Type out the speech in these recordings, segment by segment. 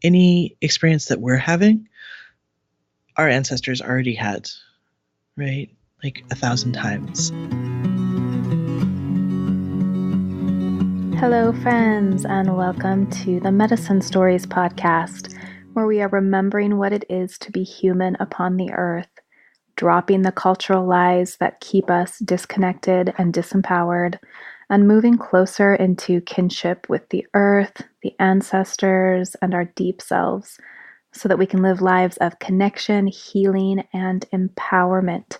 any experience that we're having, our ancestors already had, right? Like 1,000 times. Hello, friends, and welcome to the Medicine Stories podcast, where we are remembering what it is to be human upon the earth, dropping the cultural lies that keep us disconnected and disempowered, and moving closer into kinship with the earth, the ancestors, and our deep selves, so that we can live lives of connection, healing, and empowerment.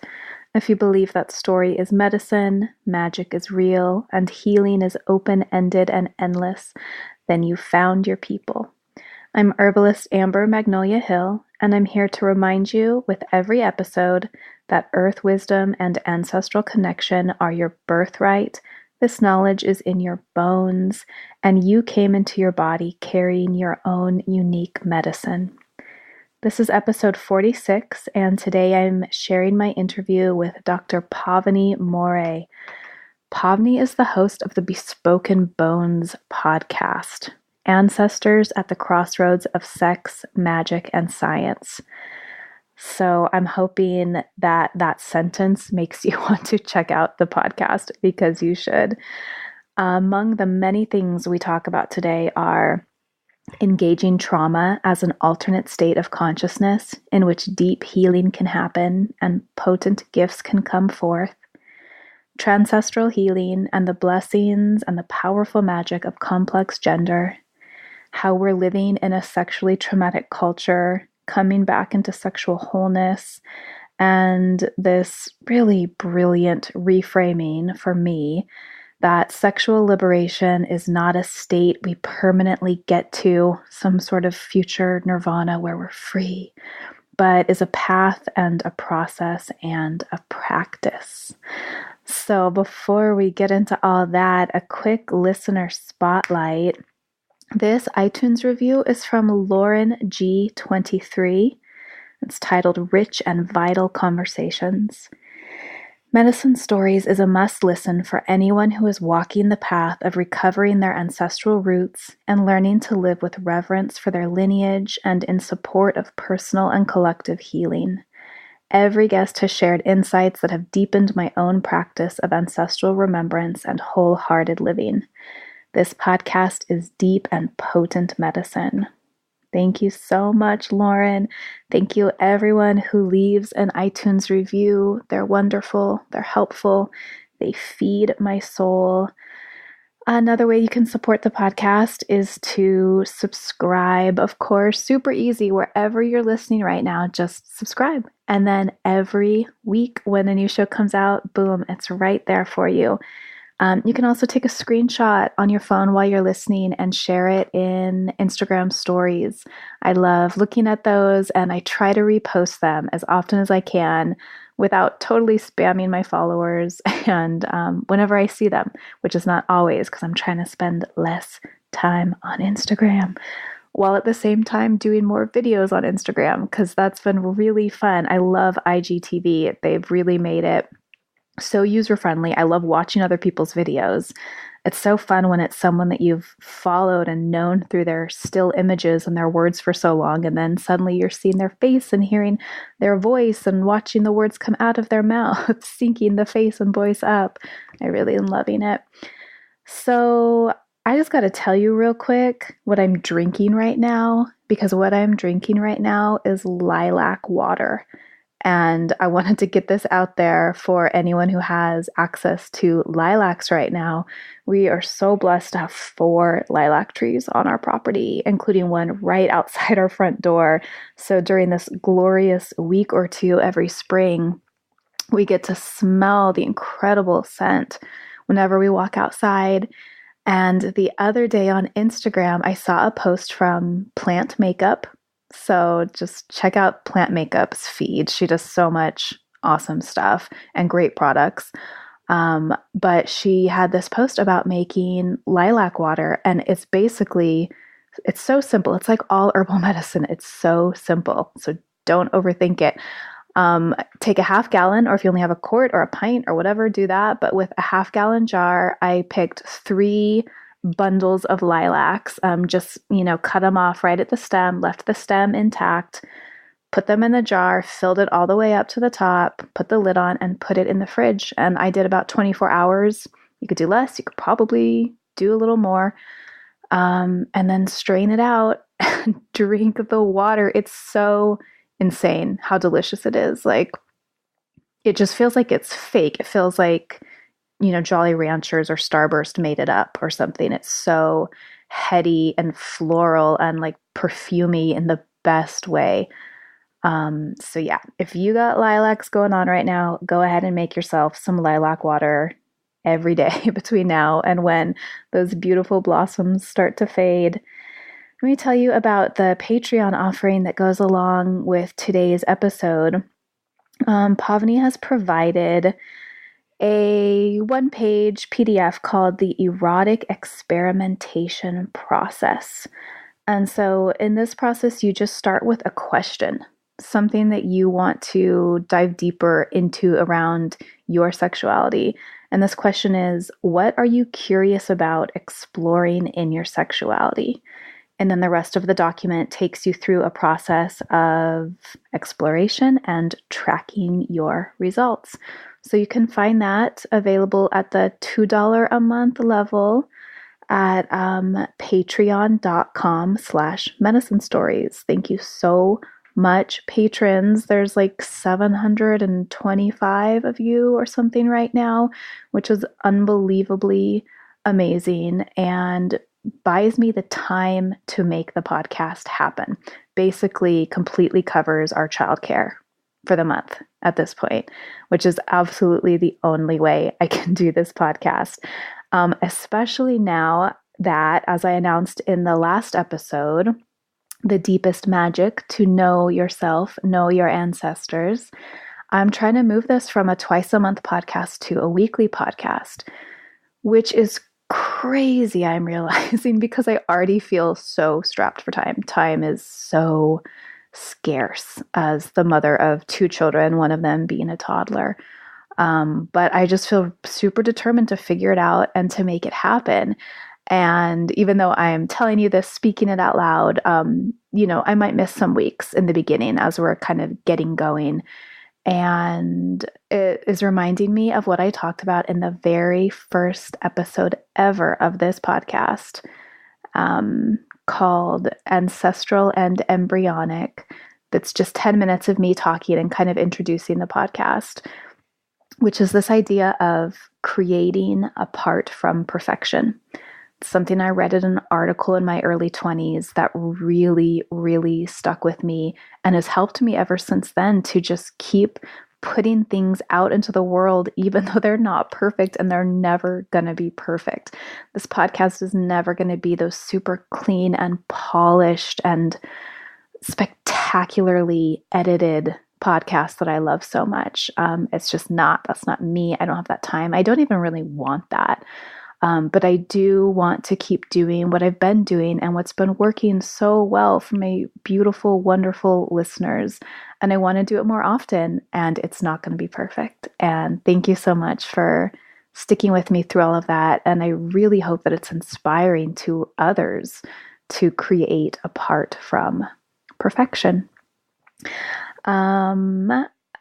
If you believe that story is medicine, magic is real, and healing is open-ended and endless, then you found your people. I'm herbalist Amber Magnolia Hill, and I'm here to remind you with every episode that earth wisdom and ancestral connection are your birthright. This knowledge is in your bones, and you came into your body carrying your own unique medicine. This is episode 46, and today I'm sharing my interview with Dr. Pavini Moray. Pavini is the host of the Bespoken Bones podcast, Ancestors at the Crossroads of Sex, Magic, and Science. So I'm hoping that that sentence makes you want to check out the podcast, because you should. Among the many things we talk about today are engaging trauma as an alternate state of consciousness in which deep healing can happen and potent gifts can come forth, trancestral healing and the blessings and the powerful magic of complex gender, how we're living in a sexually traumatic culture, coming back into sexual wholeness, and this really brilliant reframing for me that sexual liberation is not a state we permanently get to, some sort of future nirvana where we're free, but is a path and a process and a practice. So before we get into all that, a quick listener spotlight. This iTunes review is from Lauren G23. It's titled Rich and Vital Conversations. Medicine Stories is a must-listen for anyone who is walking the path of recovering their ancestral roots and learning to live with reverence for their lineage and in support of personal and collective healing. Every guest has shared insights that have deepened my own practice of ancestral remembrance and wholehearted living. This podcast is deep and potent medicine. Thank you so much, Lauren. Thank you, everyone who leaves an iTunes review. They're wonderful. They're helpful. They feed my soul. Another way you can support the podcast is to subscribe, of course. Super easy. Wherever you're listening right now, just subscribe. And then every week when a new show comes out, boom, it's right there for you. You can also take a screenshot on your phone while you're listening and share it in Instagram stories. I love looking at those, and I try to repost them as often as I can without totally spamming my followers, and whenever I see them, which is not always because I'm trying to spend less time on Instagram, while at the same time doing more videos on Instagram, because that's been really fun. I love IGTV. They've really made it so user-friendly. I love watching other people's videos. It's so fun when it's someone that you've followed and known through their still images and their words for so long, and then suddenly you're seeing their face and hearing their voice and watching the words come out of their mouth, syncing the face and voice up. I really am loving it. So I just got to tell you real quick what I'm drinking right now, because what I'm drinking right now is lilac water. And I wanted to get this out there for anyone who has access to lilacs right now. We are so blessed to have 4 lilac trees on our property, including one right outside our front door. So during this glorious week or two every spring, we get to smell the incredible scent whenever we walk outside. And the other day on Instagram, I saw a post from Plant Makeup. So just check out Plant Makeup's feed. She does so much awesome stuff and great products. But she had this post about making lilac water, and it's so simple. It's like all herbal medicine. It's so simple. So don't overthink it. Take a half gallon, or if you only have a quart or a pint or whatever, do that. But with a half gallon jar, I picked 3 bundles of lilacs, just, cut them off right at the stem, left the stem intact, put them in the jar, filled it all the way up to the top, put the lid on, and put it in the fridge. And I did about 24 hours. You could do less, you could probably do a little more. And then strain it out and drink the water. It's so insane how delicious it is. Like, it just feels like it's fake. It feels like, Jolly Ranchers or Starburst made it up or something. It's so heady and floral and like perfumey in the best way. So yeah, if you got lilacs going on right now, go ahead and make yourself some lilac water every day between now and when those beautiful blossoms start to fade. Let me tell you about the Patreon offering that goes along with today's episode. Pavini has provided a one-page PDF called the Erotic Experimentation Process. And so in this process, you just start with a question, something that you want to dive deeper into around your sexuality. And this question is, what are you curious about exploring in your sexuality? And then the rest of the document takes you through a process of exploration and tracking your results. So you can find that available at the $2 a month level at patreon.com/medicine stories. Thank you so much, patrons. There's like 725 of you or something right now, which is unbelievably amazing and buys me the time to make the podcast happen. Basically, completely covers our childcare for the month at this point, which is absolutely the only way I can do this podcast. Especially now that, as I announced in the last episode, the deepest magic to know yourself, know your ancestors. I'm trying to move this from a twice a month podcast to a weekly podcast, which is crazy, I'm realizing, because I already feel so strapped for time. Time is so scarce as the mother of two children, one of them being a toddler. But I just feel super determined to figure it out and to make it happen. And even though I'm telling you this, speaking it out loud, I might miss some weeks in the beginning as we're kind of getting going. And it is reminding me of what I talked about in the very first episode ever of this podcast, called Ancestral and Embryonic. That's just 10 minutes of me talking and kind of introducing the podcast, which is this idea of creating apart from perfection. It's something I read in an article in my early 20s that really, really stuck with me and has helped me ever since then to just keep putting things out into the world, even though they're not perfect and they're never going to be perfect. This podcast is never going to be those super clean and polished and spectacularly edited podcasts that I love so much. It's just not, that's not me. I don't have that time. I don't even really want that. But I do want to keep doing what I've been doing and what's been working so well for my beautiful, wonderful listeners. And I want to do it more often, and it's not going to be perfect. And thank you so much for sticking with me through all of that. And I really hope that it's inspiring to others to create apart from perfection.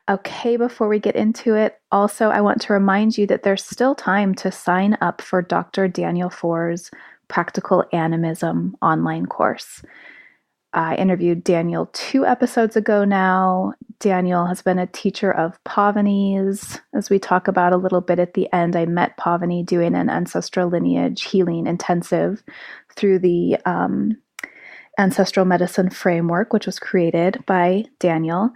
Okay, before we get into it, also, I want to remind you that there's still time to sign up for Dr. Daniel Foer's Practical Animism online course. I interviewed Daniel 2 episodes ago now. Daniel has been a teacher of Pavini's. As we talk about a little bit at the end, I met Pavini doing an ancestral lineage healing intensive through the ancestral medicine framework, which was created by Daniel.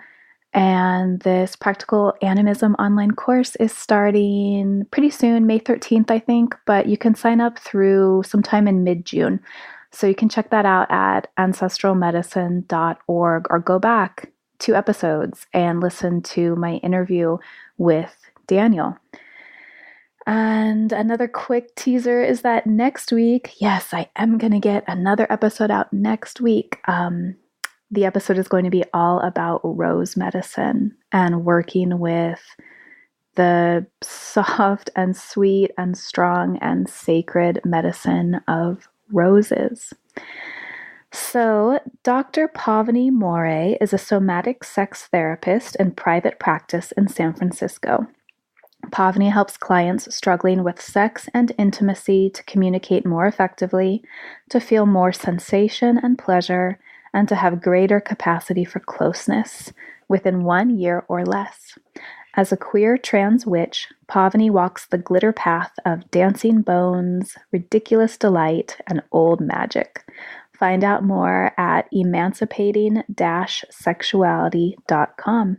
And this Practical Animism online course is starting pretty soon, May 13th, I think, but you can sign up through sometime in mid-June. So you can check that out at ancestralmedicine.org or go back 2 episodes and listen to my interview with Daniel. And another quick teaser is that next week, yes, I am going to get another episode out next week. The episode is going to be all about rose medicine and working with the soft and sweet and strong and sacred medicine of roses. So, Dr. Pavini Moray is a somatic sex therapist in private practice in San Francisco. Pavini helps clients struggling with sex and intimacy to communicate more effectively, to feel more sensation and pleasure, and to have greater capacity for closeness within 1 year or less. As a queer trans witch, Pavini walks the glitter path of dancing bones, ridiculous delight, and old magic. Find out more at emancipating-sexuality.com.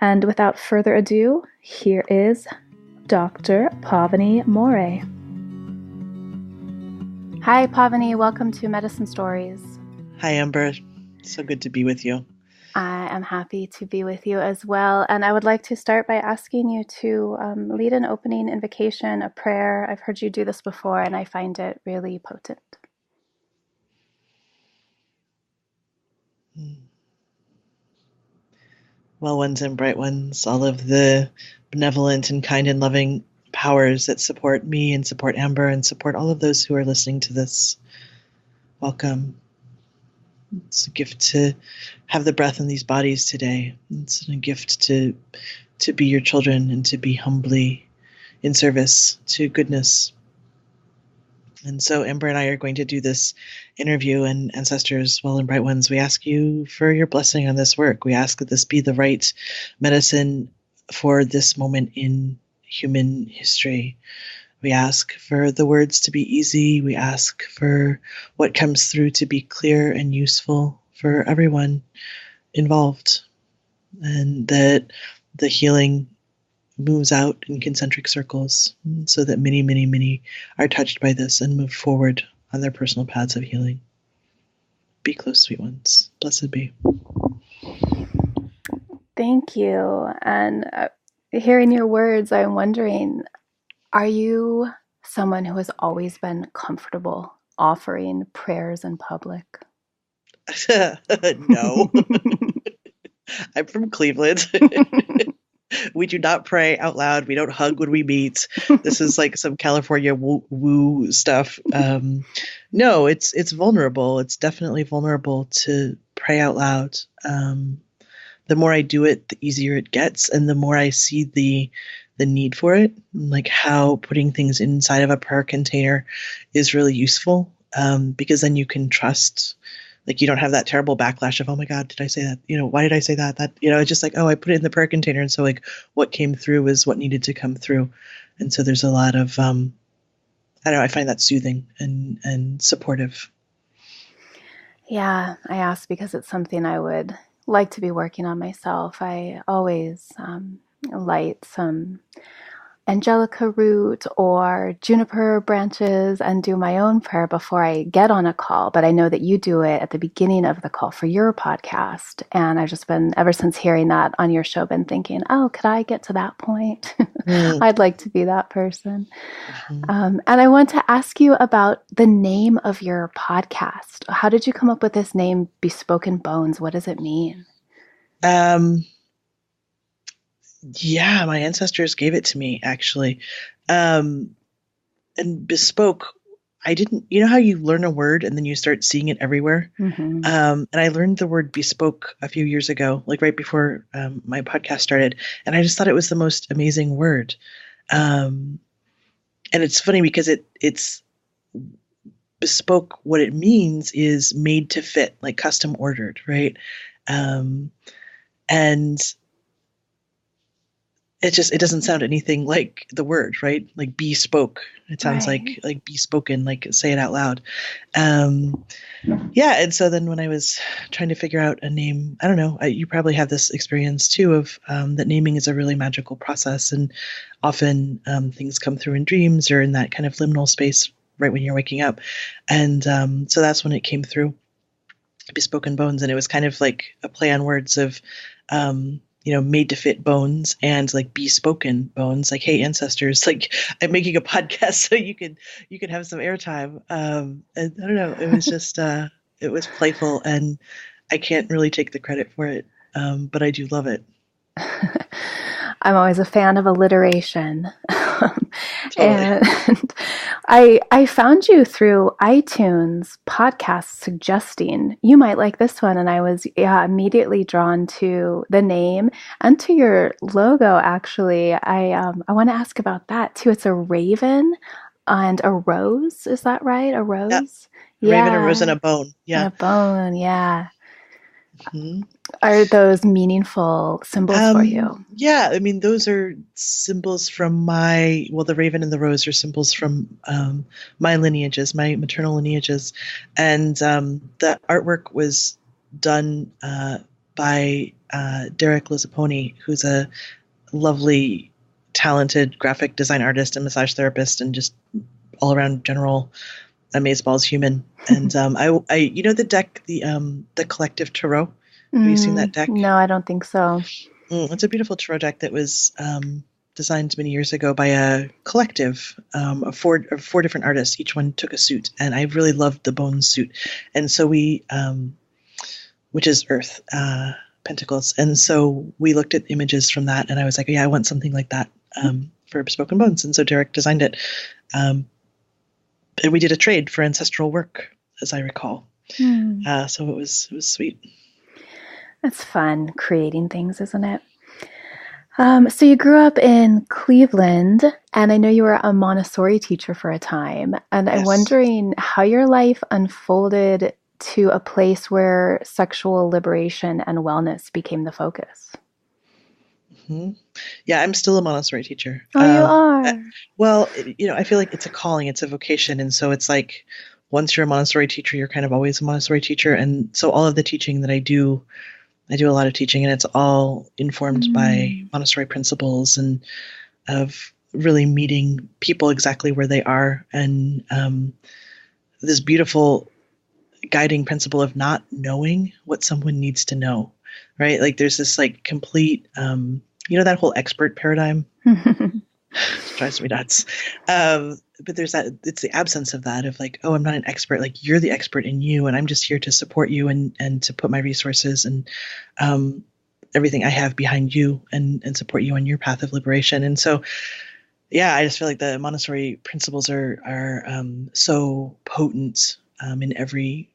And without further ado, here is Dr. Pavini Moray. Hi, Pavini. Welcome to Medicine Stories. Hi, Amber. So good to be with you. I am happy to be with you as well. And I would like to start by asking you to lead an opening invocation, a prayer. I've heard you do this before, and I find it really potent. Well ones and bright ones, all of the benevolent and kind and loving powers that support me and support Amber and support all of those who are listening to this. Welcome. It's a gift to have the breath in these bodies today. It's a gift to be your children and to be humbly in service to goodness. And so Amber and I are going to do this interview, and ancestors, well and bright ones, we ask you for your blessing on this work. We ask that this be the right medicine for this moment in human history. We ask for the words to be easy. We ask for what comes through to be clear and useful for everyone involved, and that the healing moves out in concentric circles so that many, many, many are touched by this and move forward on their personal paths of healing. Be close, sweet ones. Blessed be. Thank you. And hearing your words, I'm wondering, are you someone who has always been comfortable offering prayers in public? No. I'm from Cleveland. We do not pray out loud. We don't hug when we meet. This is like some California woo stuff. No, it's vulnerable. It's definitely vulnerable to pray out loud. The more I do it, the easier it gets, and the more I see the need for it, like how putting things inside of a prayer container is really useful, because then you can trust. Like, you don't have that terrible backlash of, oh my God, did I say that? Why did I say that? It's just like, oh, I put it in the prayer container. And so like what came through is what needed to come through. And so there's a lot of, I don't know, I find that soothing and supportive. Yeah, I ask because it's something I would like to be working on myself. I always light some angelica root or juniper branches and do my own prayer before I get on a call. But I know that you do it at the beginning of the call for your podcast. And I've just been, ever since hearing that on your show, been thinking, oh, could I get to that point? I'd like to be that person. And I want to ask you about the name of your podcast. How did you come up with this name, Bespoken Bones? What does it mean? Yeah, my ancestors gave it to me, actually. And bespoke, I didn't, how you learn a word and then you start seeing it everywhere? Mm-hmm. And I learned the word bespoke a few years ago, like right before my podcast started. And I just thought it was the most amazing word. And it's funny because it's bespoke. What it means is made to fit, like custom ordered, right? And it doesn't sound anything like the word, right? Like bespoke. It sounds right. like be spoken, like say it out loud. Yeah. And so then when I was trying to figure out a name, I don't know, you probably have this experience too of that naming is a really magical process. And often things come through in dreams or in that kind of liminal space right when you're waking up. And so that's when it came through, Bespoken Bones. And it was kind of like a play on words of, made to fit bones and like bespoken bones. Like, hey, ancestors, like I'm making a podcast so you can have some airtime. And I don't know, it was just it was playful, and I can't really take the credit for it, but I do love it. I'm always a fan of alliteration. Totally. And I found you through iTunes podcast suggesting you might like this one, and I was immediately drawn to the name and to your logo. Actually, I want to ask about that too. It's a raven and a rose. Is that right? A Yeah. rose? A raven, a rose, Yeah, and a bone. and Yeah. a bone. Yeah. Mhm. Are those meaningful symbols for you? Yeah, I mean, those are symbols from the raven and the rose are symbols from my lineages, my maternal lineages. And the artwork was done by Derek Lizzaponi, who's a lovely, talented graphic design artist and massage therapist and just all around general amazeballs human. And you know the deck, the Collective Tarot. Have you seen that deck? No, I don't think so. It's a beautiful tarot deck that was designed many years ago by a collective of four different artists. Each one took a suit, and I really loved the bone suit. And so which is Earth, Pentacles. And so we looked at images from that, and I was like, yeah, I want something like that for Bespoken Bones. And so Derek designed it. And we did a trade for ancestral work, as I recall. So it was sweet. It's fun creating things, isn't it? So you grew up in Cleveland, and I know you were a Montessori teacher for a time. And I'm Yes. wondering how your life unfolded to a place where sexual liberation and wellness became the focus. Hmm. Yeah, I'm still a Montessori teacher. Oh, you are. Well, I feel like it's a calling, it's a vocation, and so it's like once you're a Montessori teacher, you're kind of always a Montessori teacher, and so all of the teaching that I do a lot of teaching, and it's all informed by Montessori principles and of really meeting people exactly where they are, and this beautiful guiding principle of not knowing what someone needs to know, right? Like there's this like complete, that whole expert paradigm. It drives me nuts. But there's that, it's the absence of that of like, oh, I'm not an expert. Like you're the expert in you, and I'm just here to support you and to put my resources and everything I have behind you and support you on your path of liberation. And so, yeah, I just feel like the Montessori principles are so potent in every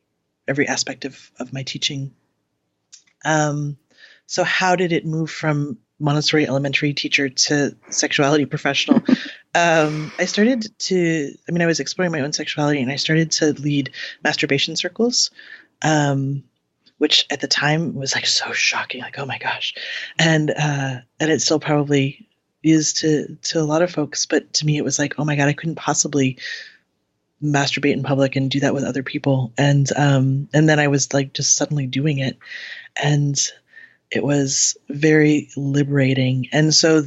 aspect of my teaching. So how did it move from Montessori elementary teacher to sexuality professional? I was exploring my own sexuality, and I started to lead masturbation circles, which at the time was like so shocking, like, oh my gosh. And it still probably is to a lot of folks, but to me it was like, oh my God, I couldn't possibly masturbate in public and do that with other people. And then I was like just suddenly doing it. And it was very liberating. And so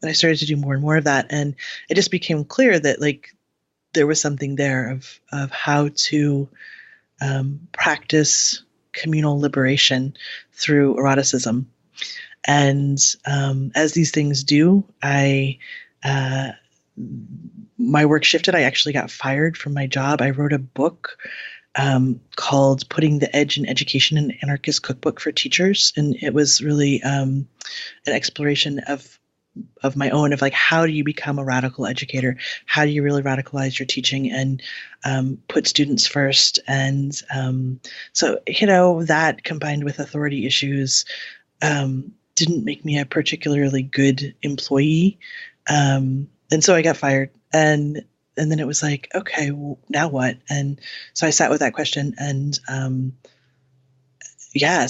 I started to do more and more of that. And it just became clear that like there was something there of how to practice communal liberation through eroticism. And as these things do, my work shifted. I actually got fired from my job. I wrote a book called Putting the Edge in Education, an Anarchist Cookbook for Teachers. And it was really an exploration of my own, of like, how do you become a radical educator? How do you really radicalize your teaching and put students first? And so, that combined with authority issues didn't make me a particularly good employee. And so I got fired. And then it was like, okay, well, now what? And so I sat with that question, and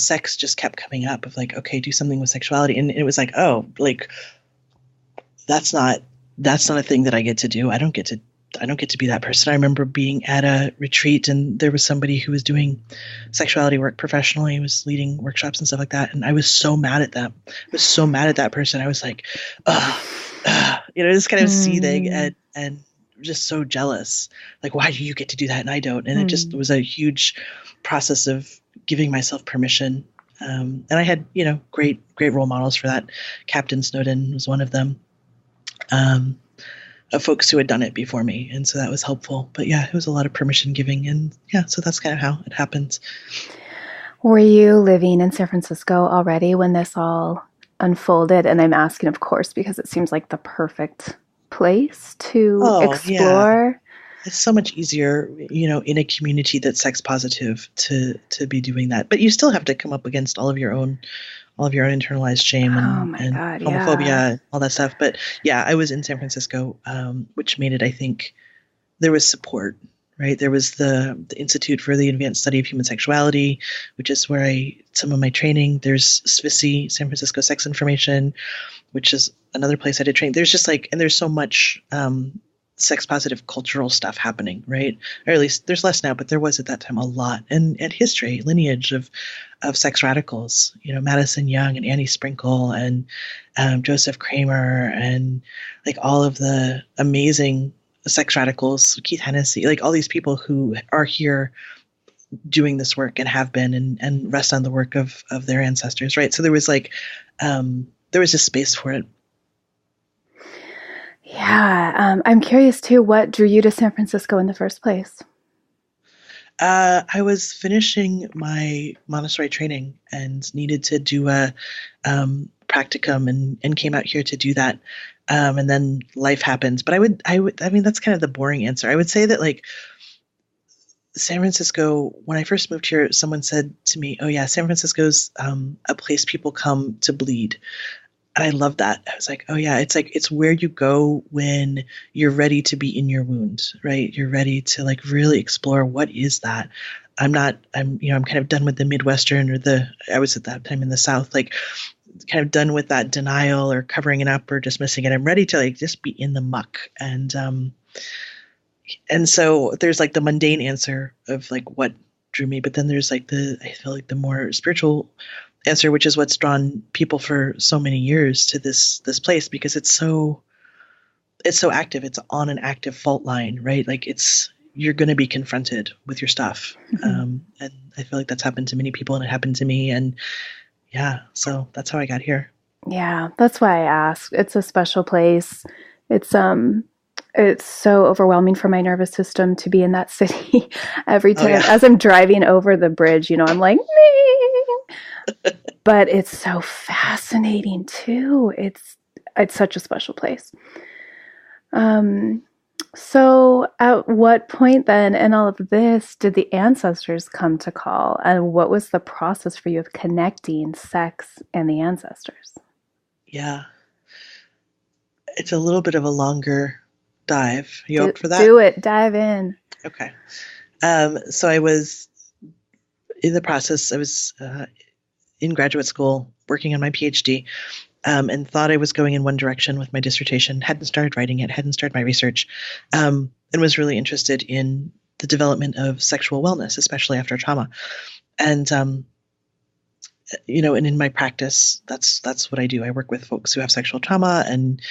sex just kept coming up of like, okay, do something with sexuality. And it was like, oh, like that's not a thing that I get to do. I don't get to be that person. I remember being at a retreat, and there was somebody who was doing sexuality work professionally, was leading workshops and stuff like that. And I was so mad at them. I was so mad at that person. I was like, just kind of seething and just so jealous. Like, why do you get to do that and I don't? And it just was a huge process of giving myself permission. And I had, great role models for that. Captain Snowden was one of them. Of folks who had done it before me. And so that was helpful. But yeah, it was a lot of permission giving. And yeah, so that's kind of how it happened. Were you living in San Francisco already when this all unfolded. And I'm asking, of course, because it seems like the perfect place to Oh, yeah. explore. It's so much easier, in a community that's sex positive to be doing that. But you still have to come up against all of your own internalized shame Oh and my and God, yeah. homophobia, all that stuff. But yeah, I was in San Francisco, which made it, I think, there was support, right? There was the Institute for the Advanced Study of Human Sexuality, which is where some of my training. There's SFISI, San Francisco Sex Information, which is another place I did training. There's just and there's so much sex positive cultural stuff happening, right? Or at least there's less now, but there was at that time a lot. And history, lineage of sex radicals, Madison Young and Annie Sprinkle and Joseph Kramer and all of the amazing sex radicals, Keith Hennessy, all these people who are here doing this work and have been and rest on the work of their ancestors, right? So there was there was a space for it. Yeah. I'm curious too, what drew you to San Francisco in the first place? I was finishing my Montessori training and needed to do a practicum and came out here to do that. And then life happened. But I mean, that's kind of the boring answer. I would say that San Francisco, when I first moved here, someone said to me, "Oh yeah, San Francisco's a place people come to bleed." And I love that. I was like, "Oh yeah, it's where you go when you're ready to be in your wound, right? You're ready to really explore what is that." I'm kind of done with the Midwestern I was at that time in the South, kind of done with that denial or covering it up or dismissing it. I'm ready to just be in the muck. And so there's the mundane answer of what drew me, but then there's I feel the more spiritual answer, which is what's drawn people for so many years to this place, because it's so active. It's on an active fault line, right? You're going to be confronted with your stuff. And I feel that's happened to many people, and it happened to me. And yeah, so that's how I got here. Yeah, that's why I asked. It's a special place. It's it's so overwhelming for my nervous system to be in that city every Oh time yeah. as I'm driving over the bridge, I'm like, "Meh." But it's so fascinating too. It's such a special place. Um so at what point then in all of this did the ancestors come to call, and what was the process for you of connecting sex and the ancestors? Yeah. It's a little bit of a longer dive. You Do, up for that? do it, dive in. Okay. So I was in the process. I was in graduate school working on my PhD, and thought I was going in one direction with my dissertation. Hadn't started writing it, hadn't started my research, and was really interested in the development of sexual wellness, especially after trauma. And and in my practice, that's what I do. I work with folks who have sexual trauma and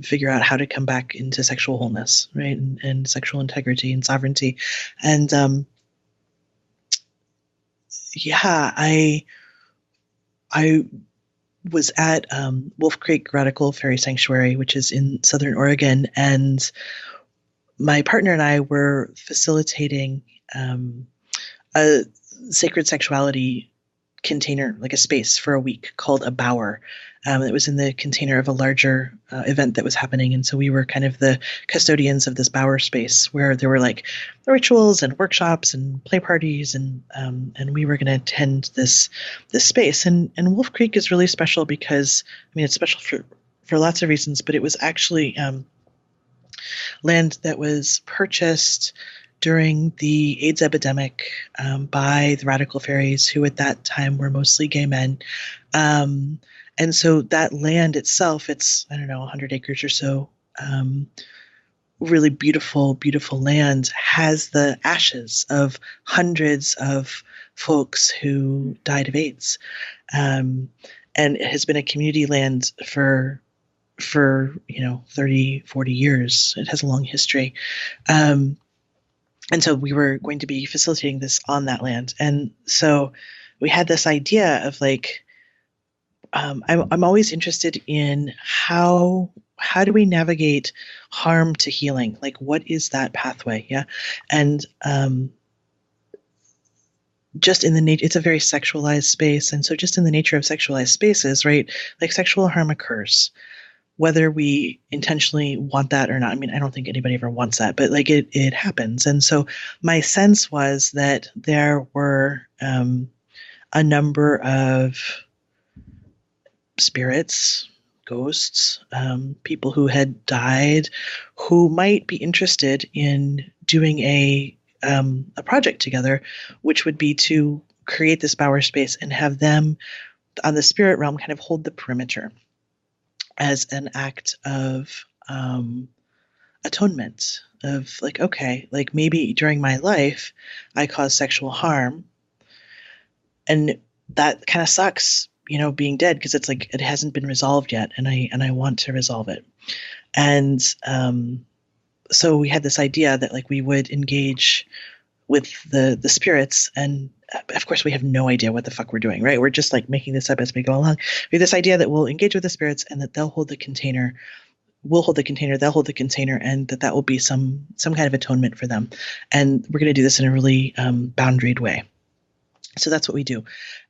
figure out how to come back into sexual wholeness, right, and sexual integrity and sovereignty. And yeah, I was at Wolf Creek Radical Fairy Sanctuary, which is in Southern Oregon, and my partner and I were facilitating a sacred sexuality container, like a space for a week called a bower. It was in the container of a larger event that was happening. And so we were kind of the custodians of this bower space, where there were rituals and workshops and play parties. And we were going to attend this space. And Wolf Creek is really special because, I mean, it's special for lots of reasons, but it was actually land that was purchased during the AIDS epidemic by the radical fairies, who at that time were mostly gay men. And so that land itself, it's, I don't know, 100 acres or so, really beautiful, beautiful land, has the ashes of hundreds of folks who died of AIDS. And it has been a community land for 30, 40 years. It has a long history. And so we were going to be facilitating this on that land. And so we had this idea of I'm always interested in how do we navigate harm to healing? What is that pathway? Yeah. And just in the nature, it's a very sexualized space. And so just in the nature of sexualized spaces, right, like sexual harm occurs, whether we intentionally want that or not. I mean, I don't think anybody ever wants that, but like it happens. And so my sense was that there were a number of spirits, ghosts, people who had died, who might be interested in doing a project together, which would be to create this power space and have them on the spirit realm kind of hold the perimeter as an act of atonement, of like, okay, like maybe during my life I caused sexual harm, and that kind of sucks, being dead, because it's like it hasn't been resolved yet, and I want to resolve it. And so we had this idea that like we would engage with the spirits, and of course we have no idea what the fuck we're doing, right? We're just like making this up as we go along. We have this idea that we'll engage with the spirits and that they'll hold the container, we'll hold the container, they'll hold the container, and that will be some kind of atonement for them. And we're going to do this in a really boundaried way. So that's what we do.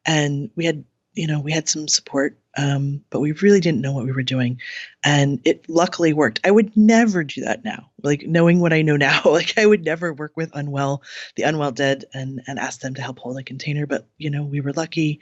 And we had some support, but we really didn't know what we were doing. And it luckily worked. I would never do that now. Like, knowing what I know now, like I would never work with the unwell dead and ask them to help hold a container. But, we were lucky,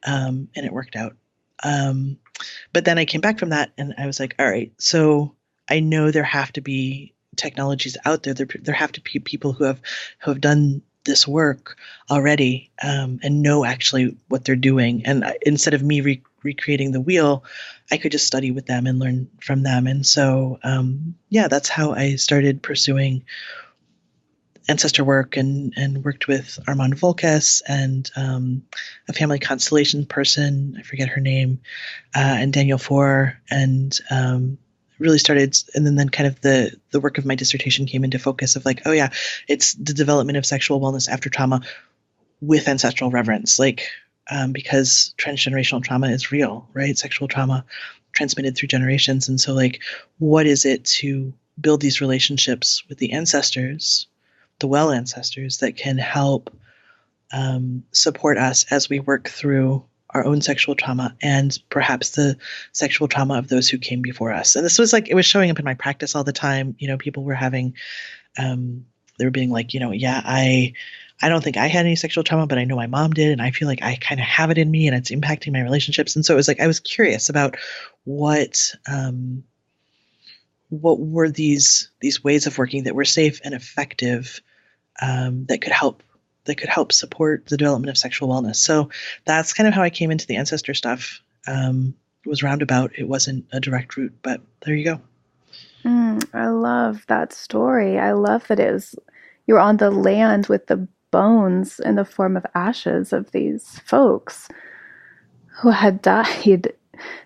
and it worked out. But then I came back from that and I was like, all right, so I know there have to be technologies out there. There have to be people who have done this work already, and know actually what they're doing. And instead of me recreating the wheel, I could just study with them and learn from them. And so, that's how I started pursuing ancestor work, and worked with Armand Volkas and a family constellation person, I forget her name, and Daniel Four, and really started, and then kind of the work of my dissertation came into focus of like, oh yeah, it's the development of sexual wellness after trauma with ancestral reverence, like because transgenerational trauma is real, right? Sexual trauma transmitted through generations. And so like, what is it to build these relationships with the ancestors, the well ancestors, that can help support us as we work through our own sexual trauma and perhaps the sexual trauma of those who came before us. And this was like, it was showing up in my practice all the time. People were having, they were being like, yeah, I don't think I had any sexual trauma, but I know my mom did. And I feel like I kind of have it in me and it's impacting my relationships. And so it was like, I was curious about what were these ways of working that were safe and effective, that could help support the development of sexual wellness. So that's kind of how I came into the ancestor stuff. It was roundabout. It wasn't a direct route, but there you go. I love that story. I love that you're on the land with the bones in the form of ashes of these folks who had died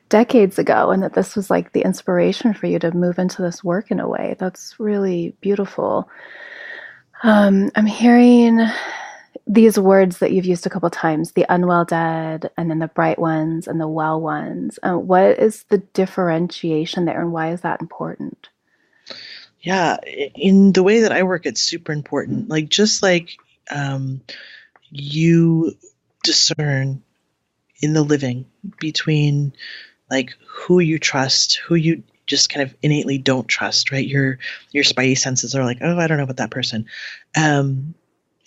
decades ago, and that this was like the inspiration for you to move into this work in a way. That's really beautiful. I'm hearing these words that you've used a couple times, the unwell dead, and then the bright ones and the well ones. What is the differentiation there, and why is that important? Yeah, in the way that I work, it's super important. Like, just like you discern in the living between like who you trust, who you just kind of innately don't trust, right? Your spidey senses are like, oh, I don't know about that person.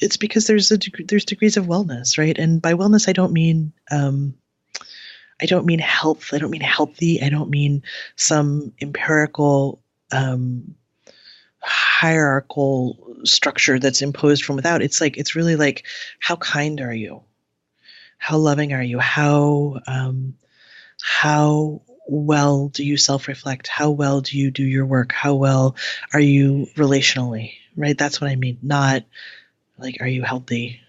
It's because there's degrees of wellness, right? And by wellness, I don't mean health. I don't mean healthy. I don't mean some empirical hierarchical structure that's imposed from without. It's really like, how kind are you? How loving are you? How well do you self-reflect? How well do you do your work? How well are you relationally, right? That's what I mean. Not like, are you healthy?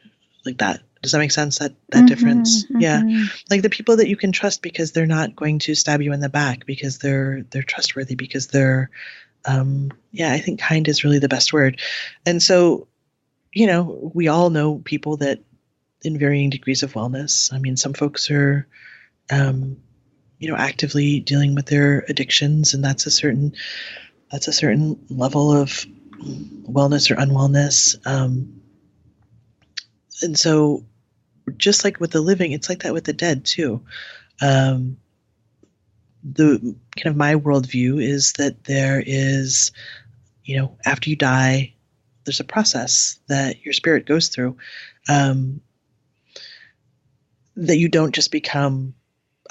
Like that. Does that make sense? That difference? Mm-hmm. Yeah. Like the people that you can trust because they're not going to stab you in the back, because they're trustworthy, because they're, I think kind is really the best word. And so, we all know people that in varying degrees of wellness. I mean, some folks are, actively dealing with their addictions, and that's a certain level of wellness or unwellness. And so just like with the living, it's like that with the dead too. Um, the kind of my worldview is that there is, after you die, there's a process that your spirit goes through, um, that you don't just become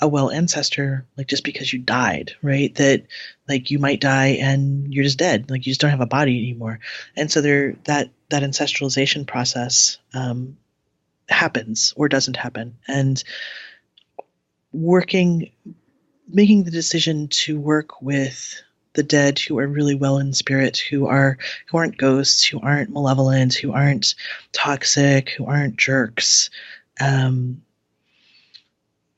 a well ancestor like just because you died, right? That like you might die and you're just dead, like you just don't have a body anymore. And so there that ancestralization process happens or doesn't happen. And working making the decision to work with the dead who are really well in spirit, who aren't ghosts, who aren't malevolent, who aren't toxic, who aren't jerks,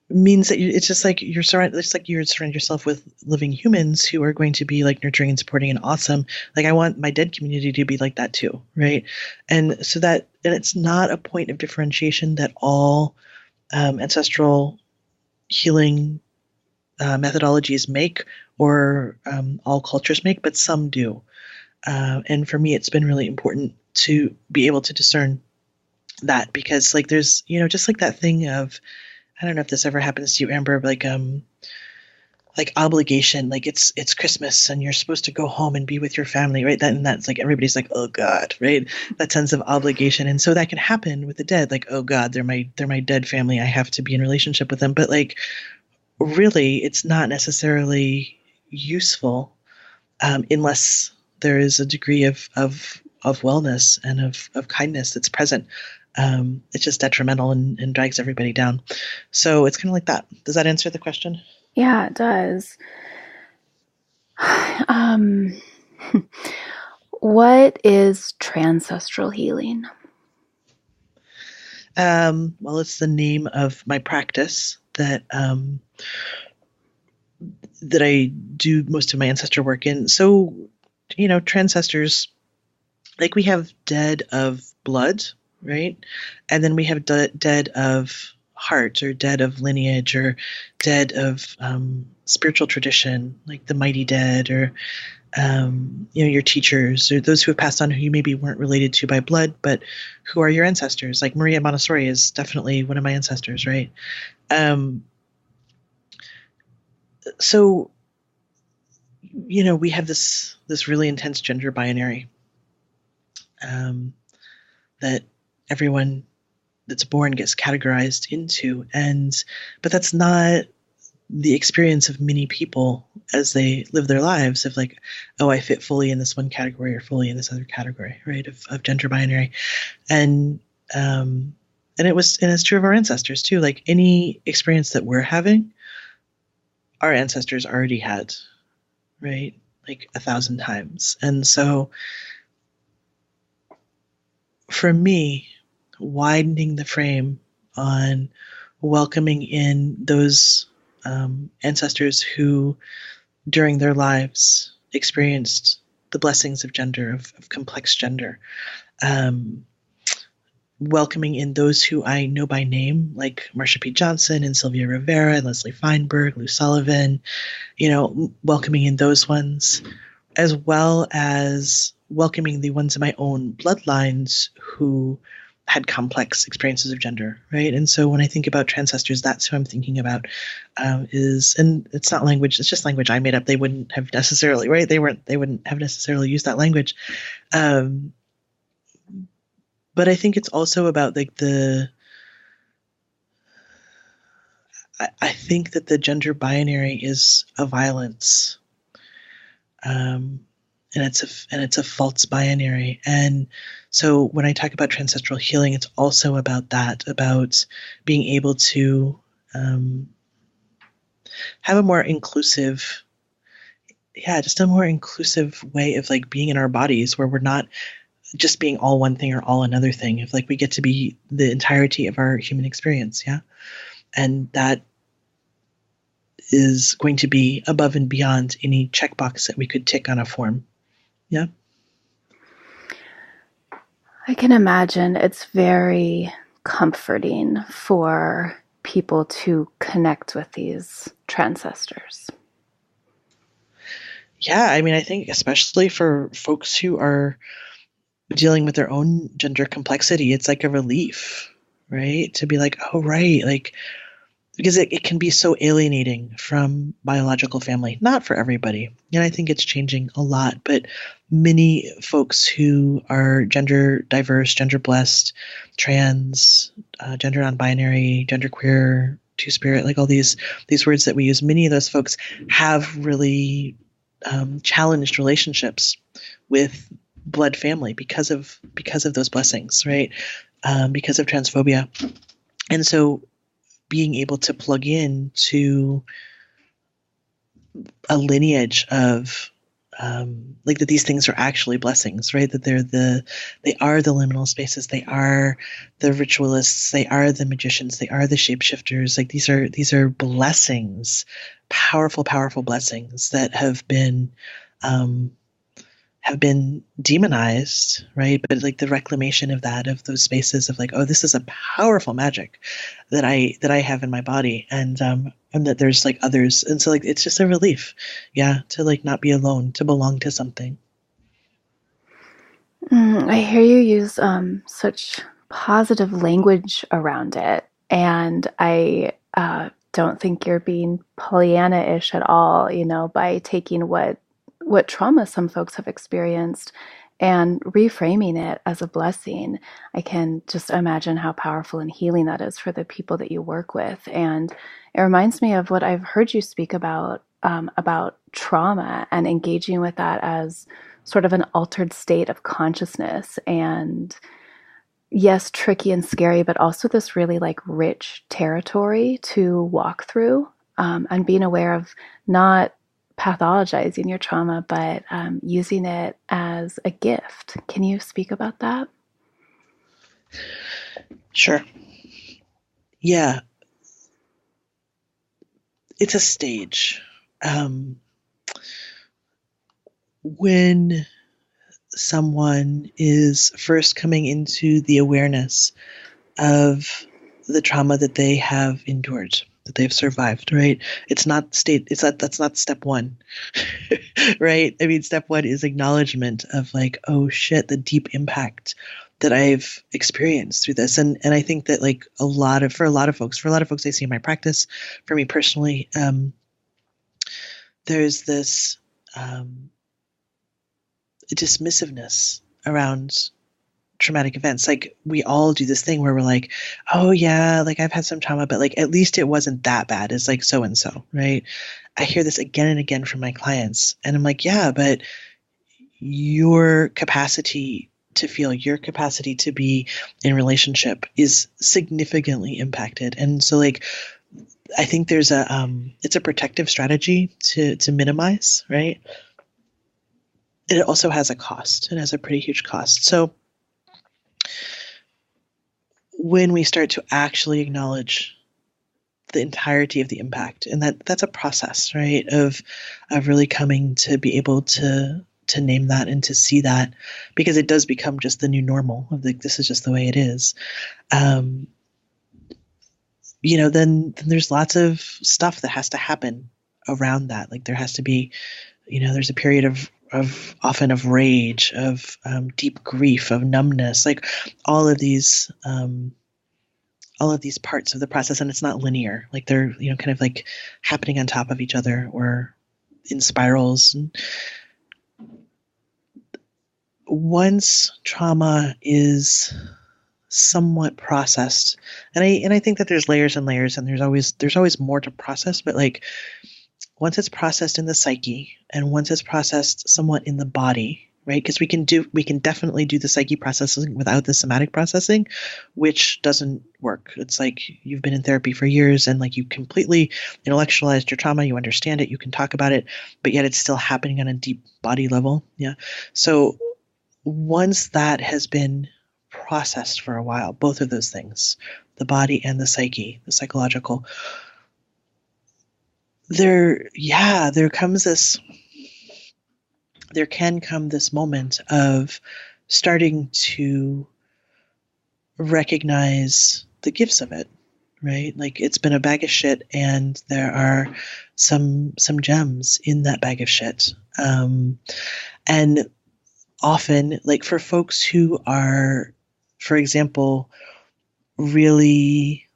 means that it's just like you're surrounding yourself with living humans who are going to be like nurturing and supporting and awesome. Like I want my dead community to be like that too, right? And so and it's not a point of differentiation that all ancestral healing methodologies make, or all cultures make, but some do. And for me, it's been really important to be able to discern that, because like there's just like that thing of, I don't know if this ever happens to you, Amber, like obligation, like it's Christmas and you're supposed to go home and be with your family, right? That's like everybody's like, oh God, right? That sense of obligation. And so that can happen with the dead, like, oh God, they're my dead family. I have to be in relationship with them. But like really it's not necessarily useful unless there is a degree of wellness and of kindness that's present. It's just detrimental and drags everybody down. So it's kind of like that. Does that answer the question? Yeah, it does. Um, what is trancestral healing? Well, it's the name of my practice that I do most of my ancestor work in. So, Trancestors, like we have dead of blood, right? And then we have dead of heart, or dead of lineage, or dead of spiritual tradition, like the mighty dead, or your teachers, or those who have passed on who you maybe weren't related to by blood, but who are your ancestors. Like Maria Montessori is definitely one of my ancestors, right? So, we have this really intense gender binary that everyone that's born gets categorized into, but that's not the experience of many people as they live their lives, of like, oh, I fit fully in this one category or fully in this other category, right? Of gender binary. And it's true of our ancestors too. Like any experience that we're having, our ancestors already had, right? Like 1,000 times. And so for me, widening the frame on welcoming in those ancestors who, during their lives, experienced the blessings of gender, of complex gender. Welcoming in those who I know by name, like Marsha P. Johnson and Sylvia Rivera and Leslie Feinberg, Lou Sullivan, welcoming in those ones, as well as welcoming the ones in my own bloodlines who had complex experiences of gender, right? And so when I think about Trancestors, that's who I'm thinking about. And it's not language; it's just language I made up. They wouldn't have necessarily, right? They wouldn't have necessarily used that language. But I think it's also about like I think that the gender binary is a violence, and it's a false binary. And so when I talk about trancestral healing, it's also about that, about being able to have a more inclusive, just a more inclusive way of like being in our bodies, where we're not just being all one thing or all another thing. If like we get to be the entirety of our human experience, and that is going to be above and beyond any checkbox that we could tick on a form. Yeah. I can imagine it's very comforting for people to connect with these Trancestors. Yeah, I mean, I think especially for folks who are dealing with their own gender complexity, it's like a relief, right? To be like, oh, right, like, because it can be so alienating from biological family. Not for everybody. And I think it's changing a lot, but many folks who are gender diverse, gender blessed, trans, gender non-binary, gender queer, two-spirit, like all these words that we use, many of those folks have really challenged relationships with blood family because of those blessings, right? Because of transphobia. And so being able to plug in to a lineage of like that these things are actually blessings, right? That they are the liminal spaces, they are the ritualists, they are the magicians, they are the shapeshifters. Like these are blessings, powerful, powerful blessings that have been demonized, right? But like the reclamation of those spaces of like, oh, this is a powerful magic that I have in my body, and that there's like others, and so like it's just a relief, yeah, to like not be alone, to belong to something. I hear you use such positive language around it, and I don't think you're being Pollyanna-ish at all. By taking what trauma some folks have experienced and reframing it as a blessing. I can just imagine how powerful and healing that is for the people that you work with, and it reminds me of what I've heard you speak about trauma and engaging with that as sort of an altered state of consciousness, and yes, tricky and scary, but also this really like rich territory to walk through, and being aware of not pathologizing your trauma, but using it as a gift. Can you speak about that? Sure. Yeah, it's a stage. When someone is first coming into the awareness of the trauma that they have endured, that they've survived, right? That's not step one, right? I mean, step one is acknowledgement of like, oh shit, the deep impact that I've experienced through this. And I think that like for a lot of folks I see in my practice, for me personally, there's this dismissiveness around traumatic events. Like we all do this thing where we're like, oh yeah, like I've had some trauma, but like at least it wasn't that bad as like so and so, right? I hear this again and again from my clients, and I'm like, yeah, but your capacity to feel, your capacity to be in relationship is significantly impacted. And so like I think there's it's a protective strategy to minimize, right? And it also has a cost. It has a pretty huge cost. So when we start to actually acknowledge the entirety of the impact, and that's a process, right, of really coming to be able to name that and to see that, because it does become just the new normal of like, this is just the way it is. Then there's lots of stuff that has to happen around that. Like there has to be, there's a period of often of rage, of deep grief, of numbness, like all of these parts of the process. And it's not linear, like they're, kind of like happening on top of each other or in spirals. And once trauma is somewhat processed, and I think that there's layers and layers, and there's always more to process, but like once it's processed in the psyche and once it's processed somewhat in the body, right? Because we can definitely do the psyche processing without the somatic processing, which doesn't work. It's like you've been in therapy for years and like you completely intellectualized your trauma, you understand it, you can talk about it, but yet it's still happening on a deep body level. Yeah. So once that has been processed for a while, both of those things, the body and the psyche, the psychological, there can come this moment of starting to recognize the gifts of it, right? Like it's been a bag of shit, and there are some gems in that bag of shit. And often, like for folks who are, for example, really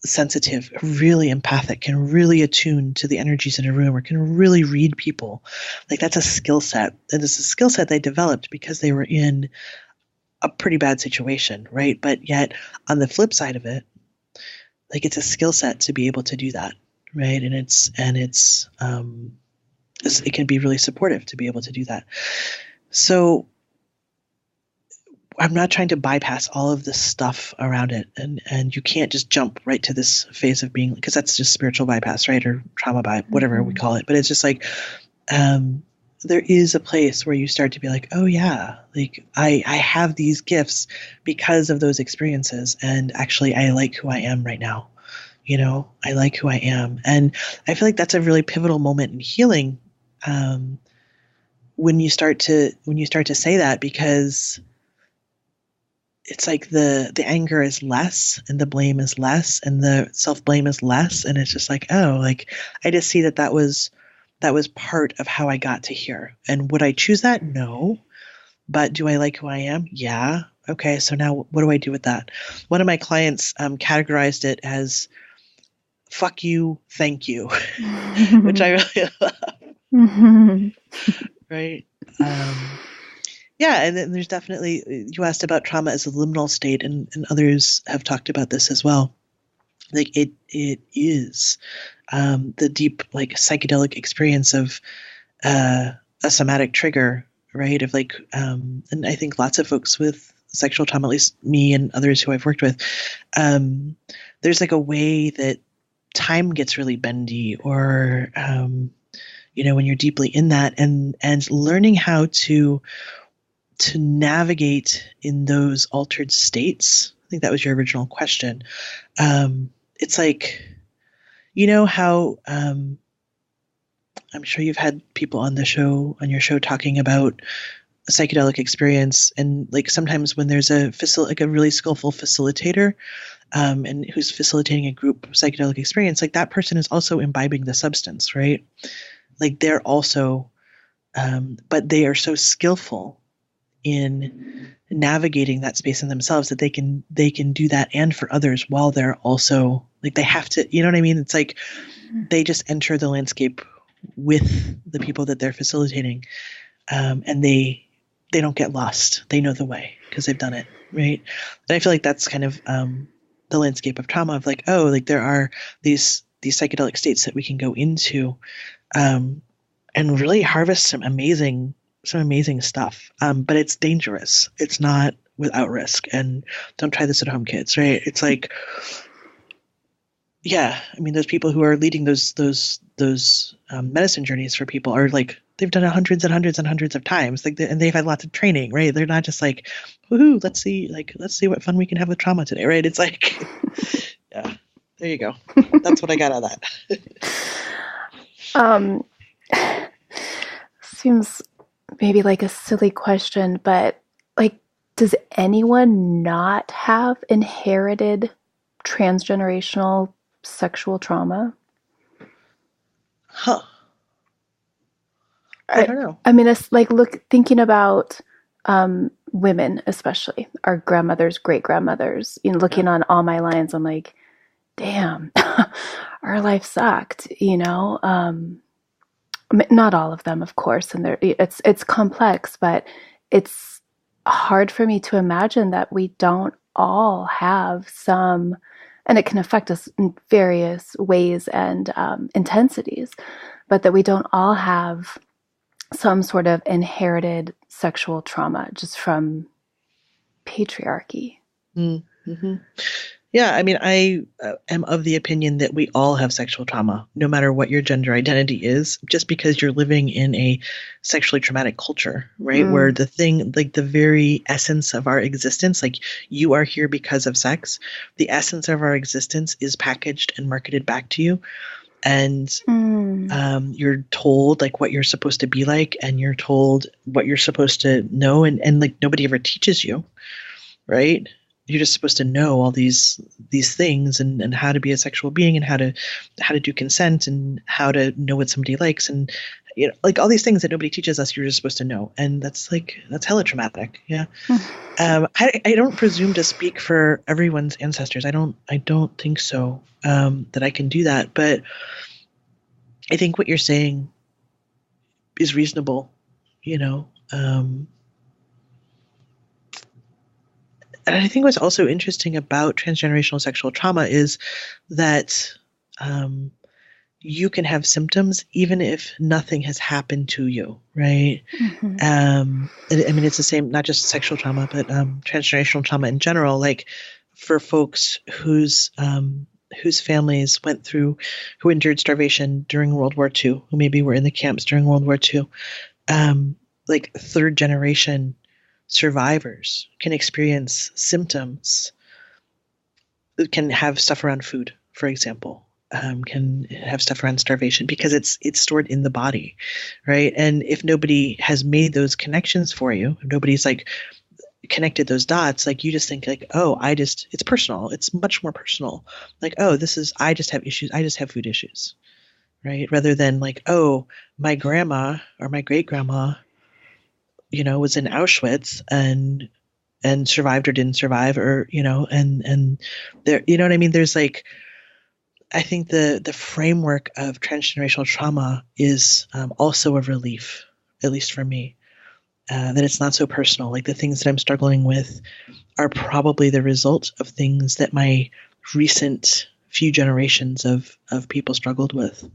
sensitive, really empathic, can really attune to the energies in a room, or can really read people. Like, that's a skill set. And it's a skill set they developed because they were in a pretty bad situation, right? But yet, on the flip side of it, like, it's a skill set to be able to do that, right? And it can be really supportive to be able to do that. So I'm not trying to bypass all of this stuff around it, and you can't just jump right to this phase of being, because that's just spiritual bypass, right? Or trauma by whatever we call it. But it's just like, there is a place where you start to be like, oh yeah, like I have these gifts because of those experiences, and actually I like who I am right now. I like who I am, and I feel like that's a really pivotal moment in healing, when you start to say that, because it's like the anger is less, and the blame is less, and the self-blame is less, and it's just like, oh, like, I just see that was part of how I got to here. And would I choose that? No. But do I like who I am? Yeah. Okay, so now what do I do with that? One of my clients categorized it as fuck you, thank you, which I really love. Right? Yeah, and then there's definitely, you asked about trauma as a liminal state, and others have talked about this as well. Like, it is the deep, like, psychedelic experience of a somatic trigger, right? Of like, and I think lots of folks with sexual trauma, at least me and others who I've worked with, there's like a way that time gets really bendy, or when you're deeply in that, and learning how to navigate in those altered states. I think that was your original question. It's like, how I'm sure you've had people on your show talking about a psychedelic experience, and like sometimes when there's a really skillful facilitator, and who's facilitating a group psychedelic experience, like that person is also imbibing the substance, right? Like they're also, but they are so skillful in navigating that space in themselves that they can do that, and for others, while they're also, like, they have to, you know what I mean? It's like they just enter the landscape with the people that they're facilitating, and they don't get lost. They know the way because they've done it, right? And I feel like that's kind of the landscape of trauma, of like, oh, like there are these psychedelic states that we can go into, and really harvest some amazing stuff. But it's dangerous. It's not without risk. And don't try this at home, kids, right? It's like, yeah, I mean, those people who are leading those medicine journeys for people are like, they've done it hundreds and hundreds and hundreds of times, like, and they've had lots of training, right? They're not just like, woohoo, let's see what fun we can have with trauma today, right? It's like, yeah, there you go. That's what I got out of that. Seems maybe like a silly question, but like, does anyone not have inherited transgenerational sexual trauma? Huh. I don't know. I mean, it's like, thinking about women, especially our grandmothers, great grandmothers, looking on all my lines, I'm like, damn, our life sucked, not all of them, of course, and it's complex, but it's hard for me to imagine that we don't all have some, and it can affect us in various ways and intensities, but that we don't all have some sort of inherited sexual trauma just from patriarchy. Mm-hmm. Yeah, I mean, I am of the opinion that we all have sexual trauma, no matter what your gender identity is, just because you're living in a sexually traumatic culture, right? Where the thing, like the very essence of our existence, like you are here because of sex, the essence of our existence is packaged and marketed back to you. And you're told like what you're supposed to be like, and you're told what you're supposed to know, and like nobody ever teaches you, right? You're just supposed to know all these things, and how to be a sexual being, and how to do consent, and how to know what somebody likes, and like all these things that nobody teaches us, you're just supposed to know. And that's hella traumatic. Yeah. I don't presume to speak for everyone's ancestors. I don't think so, that I can do that. But I think what you're saying is reasonable, you know. And I think what's also interesting about transgenerational sexual trauma is that um, you can have symptoms even if nothing has happened to you, right? I mean, it's the same, not just sexual trauma, but transgenerational trauma in general. Like for folks whose families went through, who endured starvation during World War II, who maybe were in the camps during World War II, like third generation survivors can experience symptoms, can have stuff around food, for example, can have stuff around starvation because it's stored in the body, right? And if nobody has made those connections for you, if nobody's like connected those dots, like you just think like, oh, it's personal. It's much more personal. Like, oh, I just have issues. I just have food issues, right? Rather than like, oh, my grandma or my great grandma, was in Auschwitz and survived or didn't survive, or and there, you know what I mean? There's like, I think the framework of transgenerational trauma is also a relief, at least for me, that it's not so personal. Like the things that I'm struggling with are probably the result of things that my recent few generations of people struggled with.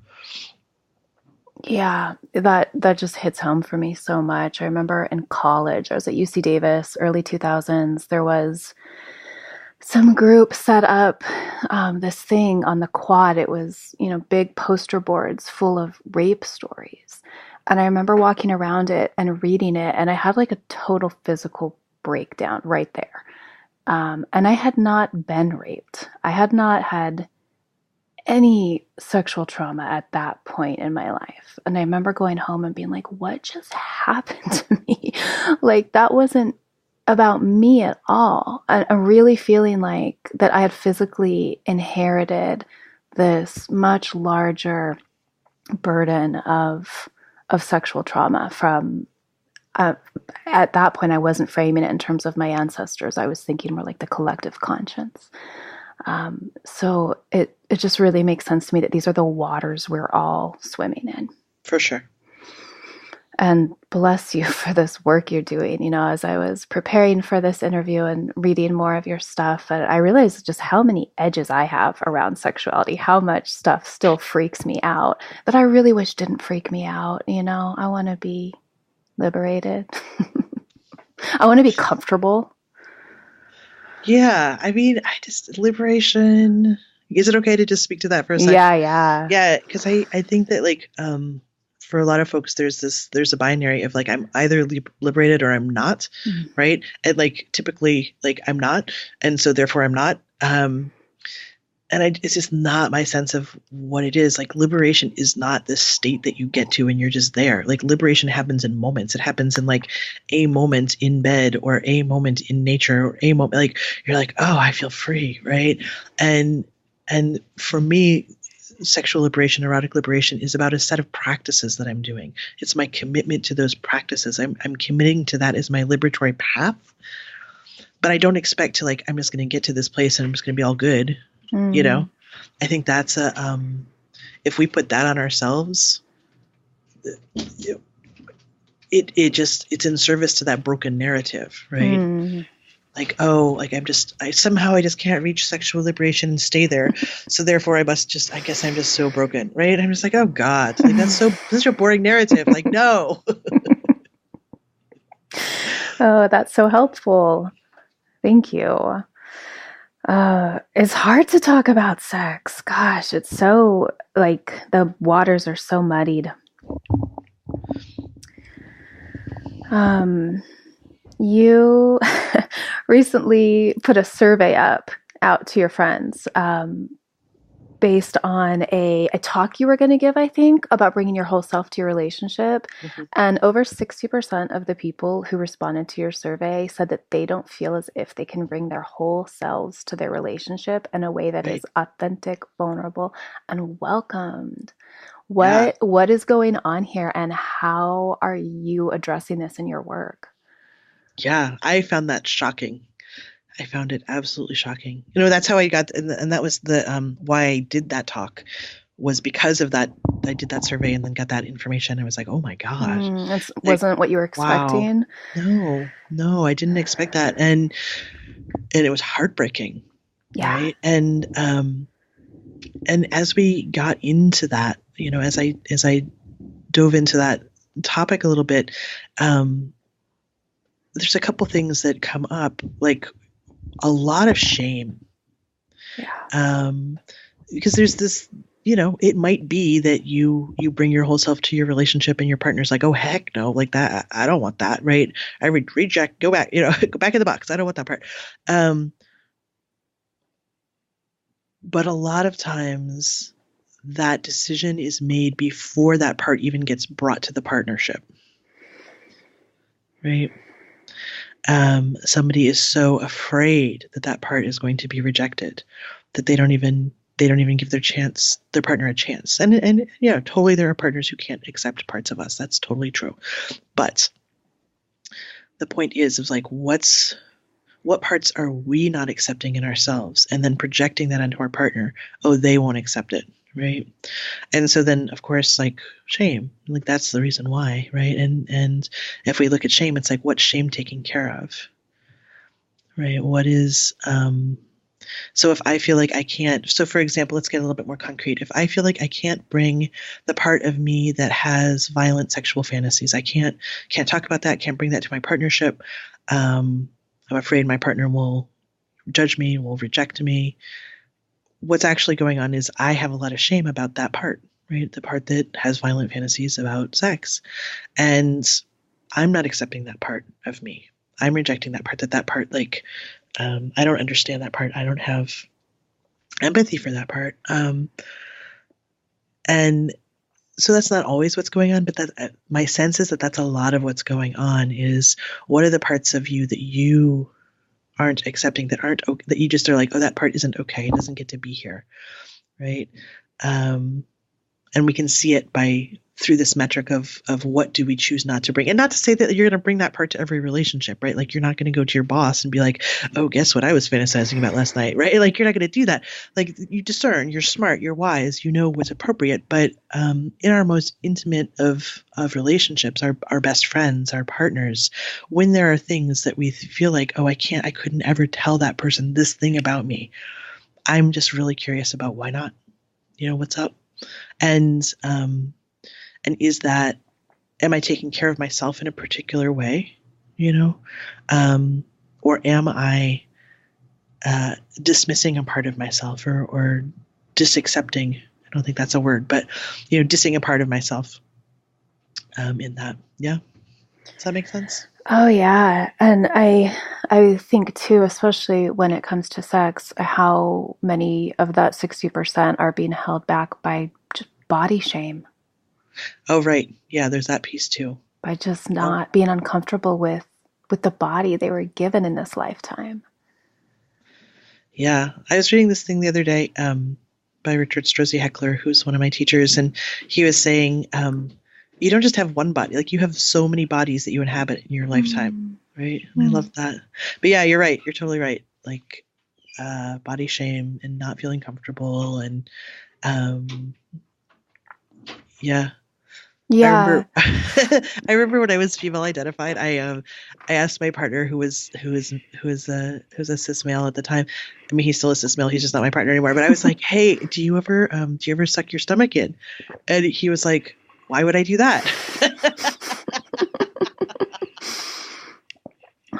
Yeah, that just hits home for me so much. I remember in college, I was at UC Davis, early 2000s. There was some group set up this thing on the quad. It was, big poster boards full of rape stories. And I remember walking around it and reading it, and I had like a total physical breakdown right there. And I had not been raped. I had not had any sexual trauma at that point in my life. And I remember going home and being like, what just happened to me? Like, that wasn't about me at all. I'm really feeling like that I had physically inherited this much larger burden of sexual trauma from at that point. I wasn't framing it in terms of my ancestors. I was thinking more like the collective conscience. So it just really makes sense to me that these are the waters we're all swimming in. For sure. And bless you for this work you're doing. As I was preparing for this interview and reading more of your stuff, I realized just how many edges I have around sexuality, how much stuff still freaks me out that I really wish didn't freak me out. I want to be liberated. I want to be comfortable. Yeah, I mean, liberation. Is it okay to just speak to that for a second? Yeah, because I think that like for a lot of folks there's a binary of like I'm either liberated or I'm not, right? And like typically like I'm not, and so therefore I'm not. And it's just not my sense of what it is. Like liberation is not this state that you get to and you're just there. Like liberation happens in moments. It happens in like a moment in bed or a moment in nature or a moment like you're like, oh, I feel free, right? And for me, sexual liberation, erotic liberation is about a set of practices that I'm doing. It's my commitment to those practices. I'm committing to that as my liberatory path. But I don't expect to like I'm just going to get to this place and I'm just going to be all good. I think that's if we put that on ourselves, it's in service to that broken narrative, right? Like, oh, like I somehow just can't reach sexual liberation and stay there. So therefore I guess I'm just so broken, right? I'm just like, oh God, like that's such a boring narrative. Like, no. Oh, that's so helpful. Thank you. It's hard to talk about sex. Gosh, it's so like the waters are so muddied. You recently put a survey out to your friends based on a talk you were going to give, I think, about bringing your whole self to your relationship. And over 60% of the people who responded to your survey said that they don't feel as if they can bring their whole selves to their relationship in a way that is authentic, vulnerable, and welcomed. Yeah. What is going on here, and how are you addressing this in your work? Yeah. I found that shocking. I found it absolutely shocking. You know, that's how I got, and that was the why I did that talk, was because of that. I did that survey and then got that information. I was like, oh my God, It like, wasn't what you were wow, expecting. no, no, I didn't expect that, and it was heartbreaking, Yeah. right? And as we got into that, you know, as I dove into that topic a little bit, there's a couple things that come up, like a lot of shame, Yeah. because there's this, you know, it might be that you bring your whole self to your relationship and your partner's like, oh heck no, like that, I don't want that, right? I reject, go back, you know, go back in the box, I don't want that part. But a lot of times that decision is made before that part even gets brought to the partnership, right? Somebody is so afraid that that part is going to be rejected that they don't even give their partner a chance. And yeah, totally, there are partners who can't accept parts of us. That's totally true. But the point is like, what parts are we not accepting in ourselves, and then projecting that onto our partner? Oh, they won't accept it, right? And so then, of course, like shame, like that's the reason why, right? And if we look at shame, it's like, what's shame taking care of, right? What is so if I feel like I can't, so for example, let's get a little bit more concrete. If I feel like I can't bring the part of me that has violent sexual fantasies, I can't talk about that, can't bring that to my partnership. I'm afraid my partner will judge me, will reject me. What's actually going on is I have a lot of shame about that part, right? The part that has violent fantasies about sex. And I'm not accepting that part of me. I'm rejecting that part, like, I don't understand that part. I don't have empathy for that part. And so that's not always what's going on, but that my sense is that that's a lot of what's going on. Is what are the parts of you that you aren't accepting, that you just are like, oh, that part isn't okay, it doesn't get to be here, right? And we can see it through this metric of what do we choose not to bring. And not to say that you're going to bring that part to every relationship, right? Like, you're not going to go to your boss and be like, oh, guess what I was fantasizing about last night, right? Like, you're not going to do that. Like, you discern, you're smart, you're wise, you know what's appropriate. But in our most intimate of relationships, our best friends, our partners, when there are things that we feel like, oh, I couldn't ever tell that person this thing about me, I'm just really curious about why not, you know, what's up. And is that, am I taking care of myself in a particular way, you know, or am I dismissing a part of myself, or disaccepting? I don't think that's a word, but, you know, dissing a part of myself in that. Yeah, does that make sense? Oh yeah, and I think too, especially when it comes to sex, how many of that 60% are being held back by just body shame, Oh, right. Yeah, there's that piece too. by just Yeah. not being uncomfortable with the body they were given in this lifetime. Yeah, I was reading this thing the other day by Richard Strozzi Heckler, who's one of my teachers, and he was saying, you don't just have one body, like, you have so many bodies that you inhabit in your lifetime, right? And I love that. But yeah, you're right. You're totally right. Like, body shame and not feeling comfortable, and yeah. I Yeah. remember I remember when I was female identified, I asked my partner, who's a cis male at the time. I mean, he's still a cis male, he's just not my partner anymore. But I was like, hey, do you ever suck your stomach in? And he was like, why would I do that?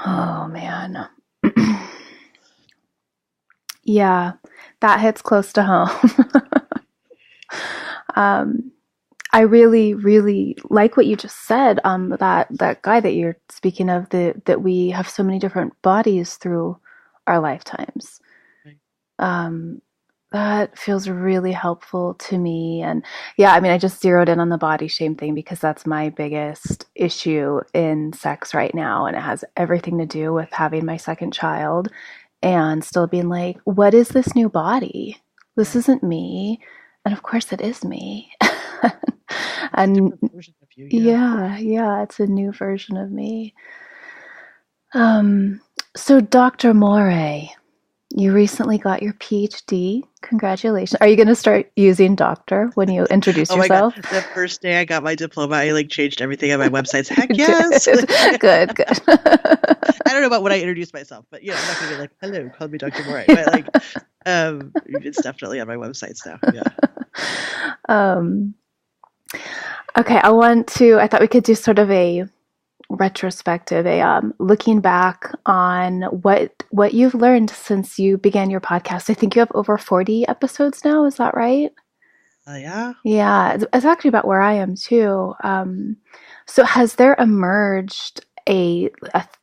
Oh man. Yeah, that hits close to home. um, I really, really like what you just said. That guy that you're speaking of, that we have so many different bodies through our lifetimes. Um, that feels really helpful to me. And yeah, I mean, I just zeroed in on the body shame thing because that's my biggest issue in sex right now, and it has everything to do with having my second child and still being like, what is this new body? This isn't me. And of course, it is me. And different version of you. yeah, it's a new version of me. So Dr. Moray, you recently got your PhD. Congratulations. Are you going to start using doctor when you introduce Oh my God. yourself? The first day I got my diploma, I like changed everything on my websites. You Heck did. yes. Good, good. I don't know about when I introduce myself, but I'm not gonna be like, hello, call me Dr. Moray. But like it's definitely on my websites now. Yeah. um, okay, I thought we could do sort of a retrospective, looking back on what you've learned since you began your podcast. I think you have over 40 episodes now. Is that right? Yeah. Yeah, it's actually about where I am too. So has there emerged a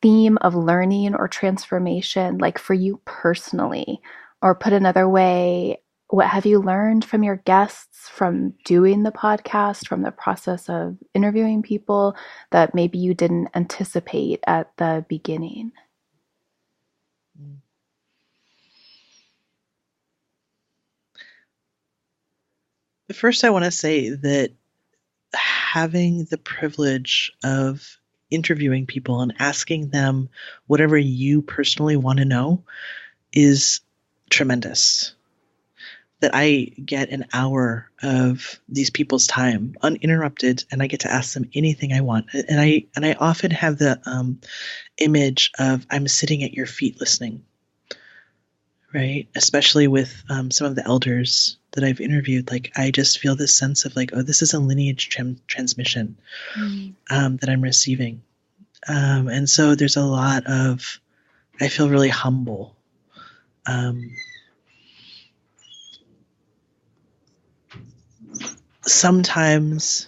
theme of learning or transformation, like for you personally? Or put another way, what have you learned from your guests, from doing the podcast, from the process of interviewing people that maybe you didn't anticipate at the beginning? First, I want to say that having the privilege of interviewing people and asking them whatever you personally want to know is tremendous. That I get an hour of these people's time uninterrupted, and I get to ask them anything I want. And I often have the image of I'm sitting at your feet listening, right? Especially with some of the elders that I've interviewed. Like I just feel this sense of like, oh, this is a lineage transmission that I'm receiving, and so there's a lot of I feel really humble. Sometimes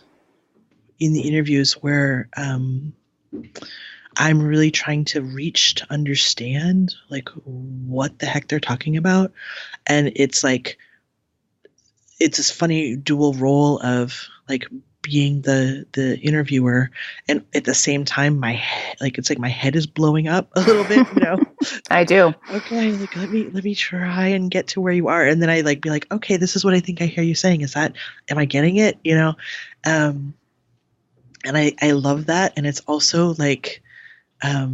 in the interviews where I'm really trying to reach to understand like what the heck they're talking about, and it's like it's this funny dual role of like being the interviewer and at the same time it's like my head is blowing up a little bit, I do. Okay, like let me try and get to where you are, and then I like be like, okay, this is what I think I hear you saying. Am I getting it? And I love that, and it's also like, I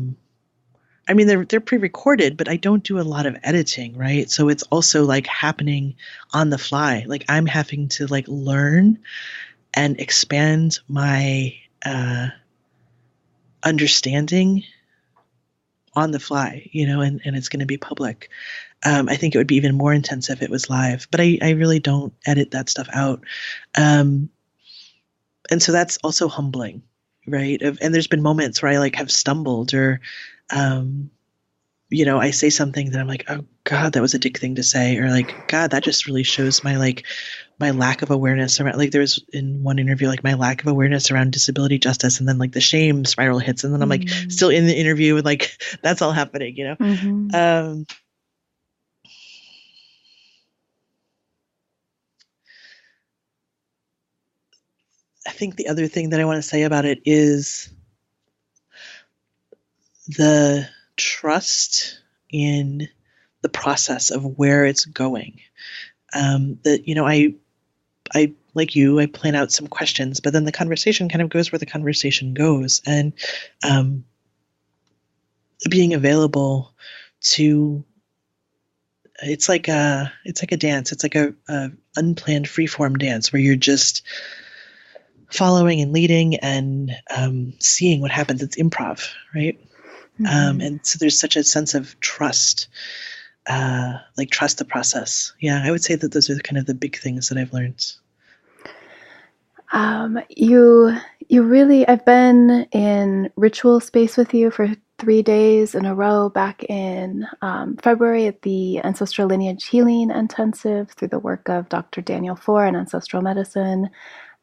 mean they're pre-recorded, but I don't do a lot of editing, right? So it's also like happening on the fly. Like I'm having to like learn and expand my understanding on the fly, and it's going to be public. I think it would be even more intense if it was live, but I really don't edit that stuff out. And so that's also humbling, right? And there's been moments where I like have stumbled or, I say something that I'm like, oh God, that was a dick thing to say. Or like, God, that just really shows my lack of awareness around, like there was in one interview, like my lack of awareness around disability justice. And then like the shame spiral hits. And then I'm like still in the interview and like, that's all happening, Mm-hmm. I think the other thing that I want to say about it is the trust in the process of where it's going. That I like you, I plan out some questions, but then the conversation kind of goes where the conversation goes, and being available to it's like a dance. It's like a unplanned freeform dance where you're just following and leading and seeing what happens. It's improv, right? Mm-hmm. And so there's such a sense of trust, like trust the process. Yeah, I would say that those are kind of the big things that I've learned. You really, I've been in ritual space with you for 3 days in a row back in February at the Ancestral Lineage Healing Intensive through the work of Dr. Daniel Four in Ancestral Medicine.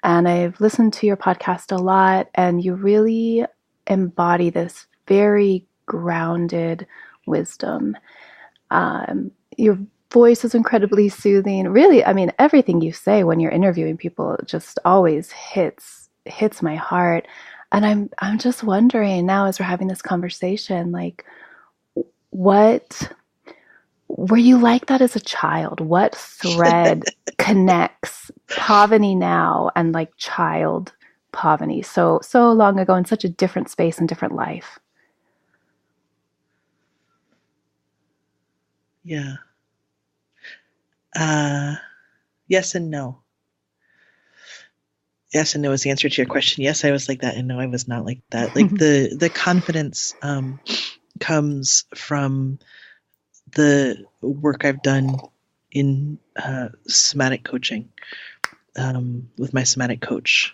And I've listened to your podcast a lot, and you really embody this very grounded wisdom. Your voice is incredibly soothing. Really, I mean, everything you say when you're interviewing people just always hits my heart. And I'm just wondering now as we're having this conversation, like, what were you like that as a child? What thread connects Pavini now and like child Pavini so long ago in such a different space and different life. Yeah. Yes and no. Yes and no is the answer to your question. Yes, I was like that, and no, I was not like that. Like the confidence comes from the work I've done in somatic coaching with my somatic coach,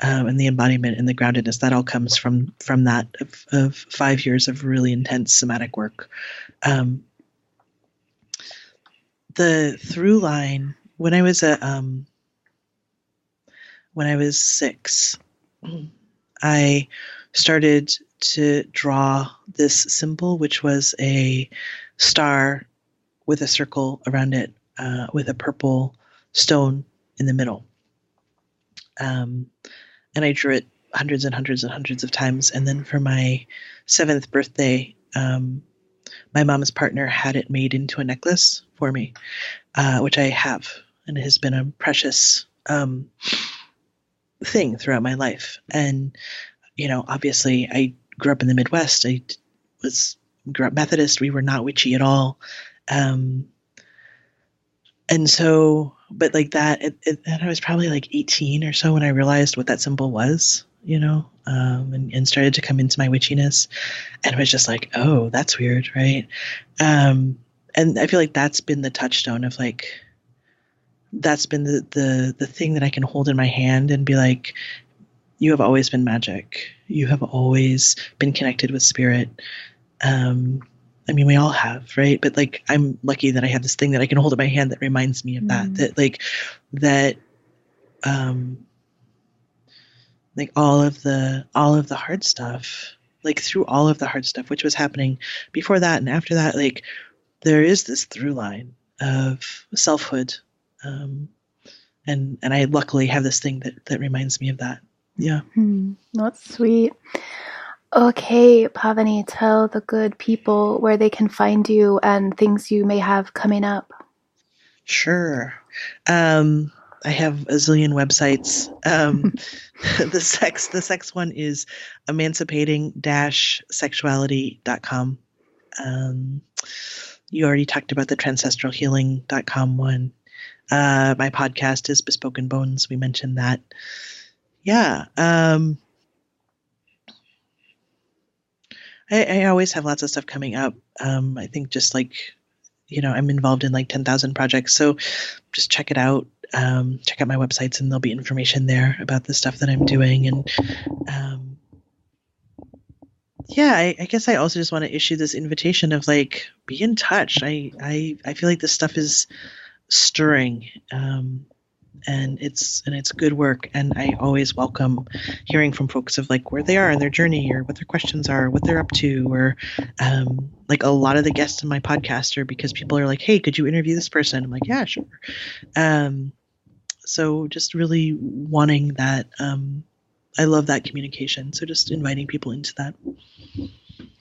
and the embodiment and the groundedness. That all comes from that of 5 years of really intense somatic work. The through line when I was when I was 6, I started to draw this symbol, which was a star with a circle around it, with a purple stone in the middle. And I drew it hundreds and hundreds and hundreds of times. And then for my 7th birthday, my mom's partner had it made into a necklace for me, which I have, and it has been a precious thing throughout my life. And obviously, I grew up in the Midwest. I grew up Methodist. We were not witchy at all, and so, but like that, and I was probably like 18 or so when I realized what that symbol was, and started to come into my witchiness, and it was just like, oh, that's weird, right? And I feel like that's been the touchstone of like, that's been the thing that I can hold in my hand and be like, you have always been magic. You have always been connected with spirit. I mean, we all have, right? But like, I'm lucky that I have this thing that I can hold in my hand that reminds me of that. That like all of the hard stuff, like through all of the hard stuff, which was happening before that and after that, like there is this through line of selfhood, and I luckily have this thing that reminds me of that. Yeah. That's sweet. Okay, Pavini, tell the good people where they can find you and things you may have coming up. Sure. I have a zillion websites. The sex one is emancipating-sexuality.com. You already talked about the trancestralhealing.com one. My podcast is Bespoken Bones. We mentioned that. Yeah. I always have lots of stuff coming up. I think just like, I'm involved in like 10,000 projects. So just check it out. Check out my websites and there'll be information there about the stuff that I'm doing. And I guess I also just want to issue this invitation of like, be in touch. I feel like this stuff is stirring. And it's good work, and I always welcome hearing from folks of like where they are in their journey or what their questions are, what they're up to, or like a lot of the guests in my podcast are because people are like, hey, could you interview this person? I'm like, yeah, sure. So just really wanting that. I love that communication, so just inviting people into that.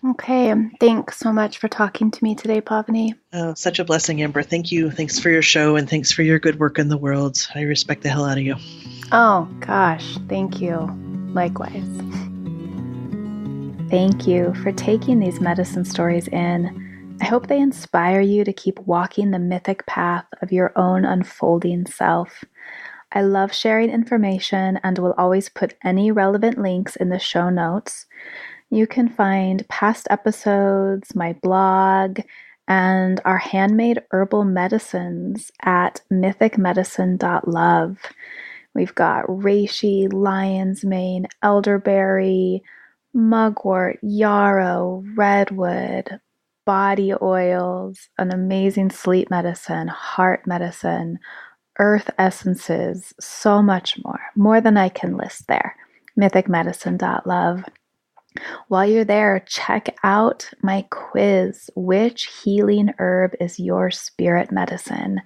Okay, thanks so much for talking to me today, Pavini. Oh, such a blessing, Amber. Thank you. Thanks for your show, and thanks for your good work in the world. I respect the hell out of you. Oh, gosh, thank you. Likewise. Thank you for taking these medicine stories in. I hope they inspire you to keep walking the mythic path of your own unfolding self. I love sharing information and will always put any relevant links in the show notes. You can find past episodes, my blog, and our handmade herbal medicines at mythicmedicine.love. We've got reishi, lion's mane, elderberry, mugwort, yarrow, redwood, body oils, an amazing sleep medicine, heart medicine, earth essences, so much more than I can list there. mythicmedicine.love. While you're there, check out my quiz, Which Healing Herb is Your Spirit Medicine?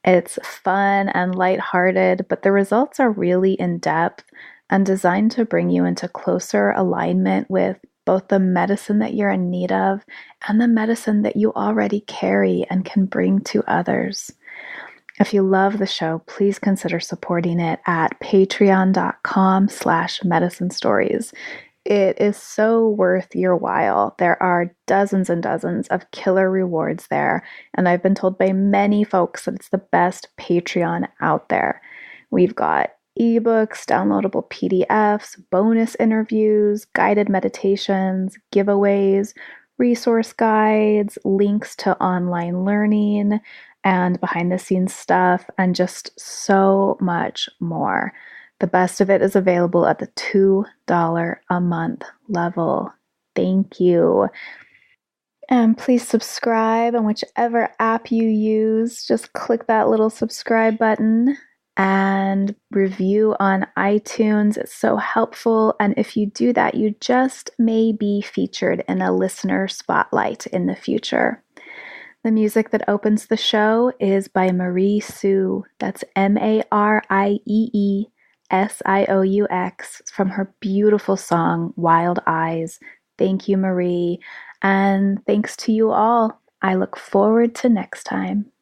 It's fun and lighthearted, but the results are really in-depth and designed to bring you into closer alignment with both the medicine that you're in need of and the medicine that you already carry and can bring to others. If you love the show, please consider supporting it at patreon.com/medicine stories. It is so worth your while. There are dozens and dozens of killer rewards there, and I've been told by many folks that it's the best Patreon out there. We've got ebooks, downloadable PDFs, bonus interviews, guided meditations, giveaways, resource guides, links to online learning, and behind the scenes stuff, and just so much more. The best of it is available at the $2 a month level. Thank you. And please subscribe on whichever app you use. Just click that little subscribe button and review on iTunes. It's so helpful. And if you do that, you just may be featured in a listener spotlight in the future. The music that opens the show is by Marie Sioux. That's MarieeSiaux from her beautiful song, Wild Eyes. Thank you, Marie. And thanks to you all. I look forward to next time.